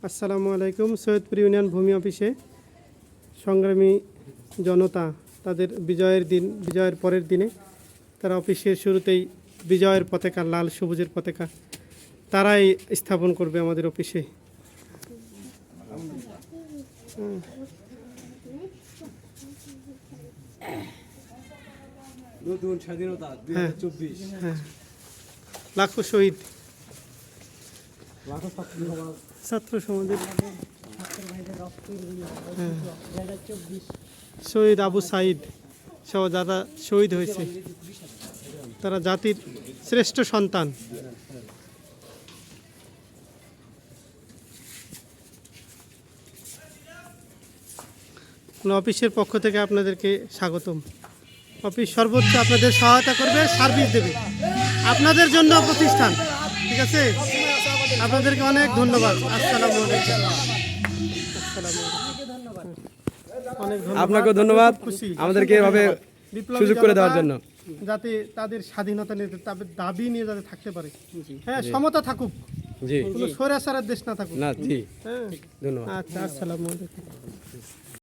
আসসালামু আলাইকুম। সৈয়দপুর ইউনিয়ন ভূমি অফিসে সংগ্রামী জনতা তাদের বিজয়ের পরের দিনে তারা অফিসের শুরুতেই বিজয়ের পতাকা, লাল সবুজের পতাকা তারাই স্থাপন করবে আমাদের অফিসে। নতুন স্বাধীনতা 2024। হ্যাঁ, লাখো শহীদ ছাত্র সমাজের শহীদ আবু সাইদ সহ যারা শহীদ হয়েছে তারা জাতির শ্রেষ্ঠ সন্তান। অফিসের পক্ষ থেকে আপনাদেরকে স্বাগতম। অফিস সর্বোচ্চ আপনাদের সহায়তা করবে, সার্ভিস দেবে, আপনাদের জন্য প্রতিষ্ঠান। ঠিক আছে, আপনাদেরকে অনেক ধন্যবাদ। আসসালামু আলাইকুম। অনেক ধন্যবাদ, আপনাকেও ধন্যবাদ আমাদেরকে এভাবে সুযোগ করে দেওয়ার জন্য, যাতে তাদের স্বাধীনতা নিয়ে, তাদের দাবি নিয়ে যাতে থাকতে পারে। হ্যাঁ, সমতা থাকুক, জি, কোনো স্বৈরাচারের দেশ না থাকুক। না জি, হ্যাঁ, ধন্যবাদ। আচ্ছা, আসসালামু আলাইকুম।